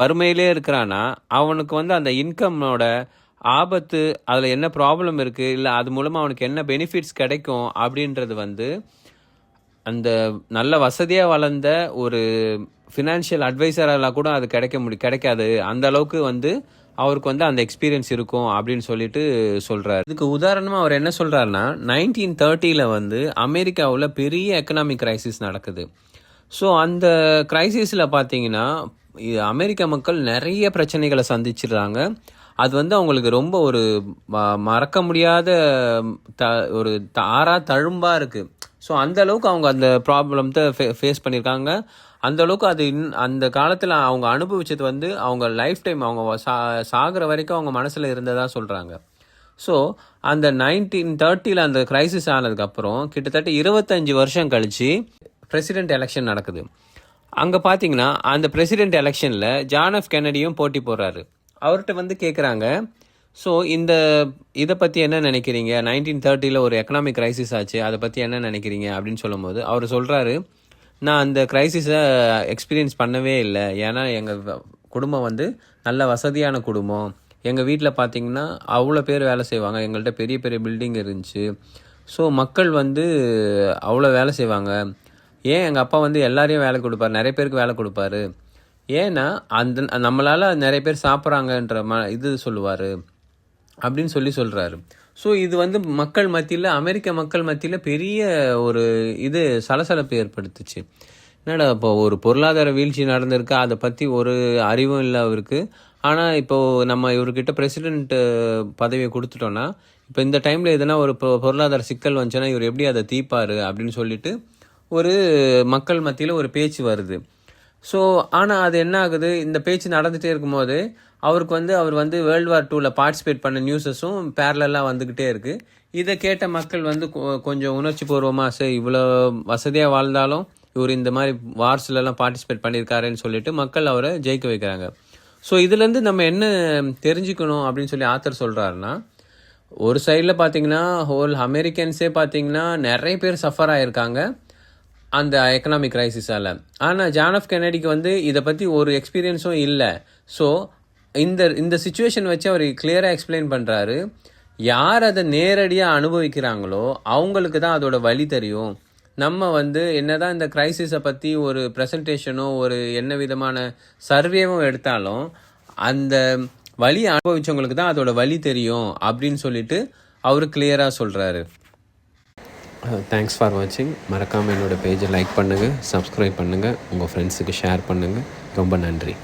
வறுமையிலே இருக்கிறான்னா அவனுக்கு வந்து அந்த இன்கம்மோட ஆபத்து, அதில் என்ன ப்ராப்ளம் இருக்குது, இல்லை அது மூலமாக அவனுக்கு என்ன பெனிஃபிட்ஸ் கிடைக்கும் அப்படின்றது வந்து அந்த நல்ல வசதியாக வளர்ந்த ஒரு ஃபினான்ஷியல் அட்வைசரெல்லாம் கூட அது கிடைக்காது. அந்த அளவுக்கு வந்து அவருக்கு வந்து அந்த எக்ஸ்பீரியன்ஸ் இருக்கும் அப்படின்னு சொல்லிட்டு சொல்கிறார். இதுக்கு உதாரணமாக அவர் என்ன சொல்கிறாருன்னா, 1930 வந்து அமெரிக்காவில் பெரிய எக்கனாமிக் கிரைசிஸ் நடக்குது. ஸோ அந்த கிரைசிஸில் பார்த்தீங்கன்னா அமெரிக்க மக்கள் நிறைய பிரச்சனைகளை சந்திச்சிடுறாங்க. அது வந்து அவங்களுக்கு ரொம்ப ஒரு மறக்க முடியாத ஒரு ஆறா தழும்பாக இருக்குது. ஸோ அந்த அளவுக்கு அவங்க அந்த ப்ராப்ளத்தை ஃபேஸ் பண்ணியிருக்காங்க. அந்த அளவுக்கு அது அந்த காலத்தில் அவங்க அனுபவிச்சது வந்து அவங்க லைஃப் டைம் அவங்க சாகிற வரைக்கும் அவங்க மனசில் இருந்ததாக சொல்கிறாங்க. ஸோ அந்த 1930 அந்த கிரைசிஸ் ஆனதுக்கப்புறம் கிட்டத்தட்ட 25 வருஷம் கழித்து பிரசிடென்ட் எலெக்ஷன் நடக்குது. அங்கே பார்த்தீங்கன்னா அந்த பிரசிடென்ட் எலெக்ஷனில் ஜான் எஃப் கென்னடியும் போட்டி போடுறாரு. அவர்கிட்ட வந்து கேட்குறாங்க, ஸோ இதை பற்றி என்ன நினைக்கிறீங்க, 1930 ஒரு எக்கனாமிக் கிரைசிஸ் ஆச்சு, அதை பற்றி என்ன நினைக்கிறீங்க அப்படின்னு சொல்லும் போது அவர் சொல்கிறாரு, நான் அந்த கிரைசிஸை எக்ஸ்பீரியன்ஸ் பண்ணவே இல்லை. ஏன்னா எங்கள் குடும்பம் வந்து நல்ல வசதியான குடும்பம். எங்கள் வீட்டில் பார்த்தீங்கன்னா அவ்வளோ பேர் வேலை செய்வாங்க. எங்கள்கிட்ட பெரிய பெரிய பில்டிங் இருந்துச்சு. ஸோ மக்கள் வந்து அவ்வளோ வேலை செய்வாங்க. ஏன் எங்கள் அப்பா வந்து எல்லாரையும் வேலை கொடுப்பாரு, நிறைய பேருக்கு வேலை கொடுப்பாரு. ஏன்னா நம்மளால் நிறைய பேர் சாப்பிட்றாங்கன்ற இது சொல்லுவார் அப்படின்னு சொல்கிறாரு. ஸோ இது வந்து மக்கள் மத்தியில், அமெரிக்க மக்கள் மத்தியில் பெரிய ஒரு சலசலப்பு ஏற்படுத்துச்சு. என்னடா இப்போ ஒரு பொருளாதார வீழ்ச்சி நடந்திருக்கு, அதை பற்றி ஒரு அறிவும் இல்லை அவருக்கு. ஆனால் இப்போது நம்ம இவர்கிட்ட பிரசிடென்ட் பதவியை கொடுத்துட்டோன்னா இப்போ இந்த டைமில் எதனா ஒரு பொருளாதார சிக்கல் வந்துச்சுன்னா இவர் எப்படி அதை தீர்ப்பார் அப்படின்னு சொல்லிட்டு ஒரு மக்கள் மத்தியில் ஒரு பேச்சு வருது. ஸோ ஆனால் அது என்ன ஆகுது, இந்த பேச்சு நடந்துகிட்டே இருக்கும்போது அவர் வந்து வேர்ல்டு வார் 2 பார்ட்டிசிபேட் பண்ண நியூஸஸும் பேரலாக வந்துக்கிட்டே இருக்குது. இதை கேட்ட மக்கள் வந்து கொஞ்சம் உணர்ச்சி பூர்வமாக, சரி இவ்வளோ வசதியாக வாழ்ந்தாலும் இவர் இந்த மாதிரி வார்ஸ்லலாம் பார்ட்டிசிபேட் பண்ணியிருக்காருன்னு சொல்லிட்டு மக்கள் அவரை ஜெயிக்க வைக்கிறாங்க. ஸோ இதுலேருந்து நம்ம என்ன தெரிஞ்சுக்கணும் அப்படின்னு சொல்லி ஆத்தர் சொல்கிறாருன்னா, ஒரு சைடில் பார்த்தீங்கன்னா ஹோல் அமெரிக்கன்ஸே பார்த்தீங்கன்னா நிறைய பேர் சஃபர் ஆகியிருக்காங்க அந்த எக்கனாமிக் கிரைசிஸால். ஆனால் ஜான் எஃப் கென்னடிக்கு வந்து இதை பற்றி ஒரு எக்ஸ்பீரியன்ஸும் இல்லை. ஸோ இந்த சிச்சுவேஷன் வச்சு அவர் கிளியராக எக்ஸ்பிளைன் பண்ணுறாரு, யார் அதை நேரடியாக அனுபவிக்கிறாங்களோ அவங்களுக்கு தான் அதோட வலி தெரியும். நம்ம வந்து என்னதான் இந்த கிரைசிஸை பற்றி ஒரு ப்ரெசன்டேஷனோ ஒரு என்ன விதமான சர்வேவும் எடுத்தாலும் அந்த வலி அனுபவிச்சவங்களுக்கு தான் அதோட வலி தெரியும் அப்படின்னு சொல்லிட்டு அவர் கிளியராக சொல்கிறாரு. தேங்க்ஸ் ஃபார் வாட்சிங். மறக்காமல் என்னோடய பேஜை லைக் பண்ணுங்கள், சப்ஸ்கிரைப் பண்ணுங்கள், உங்கள் ஃப்ரெண்ட்ஸுக்கு ஷேர் பண்ணுங்கள். ரொம்ப நன்றி.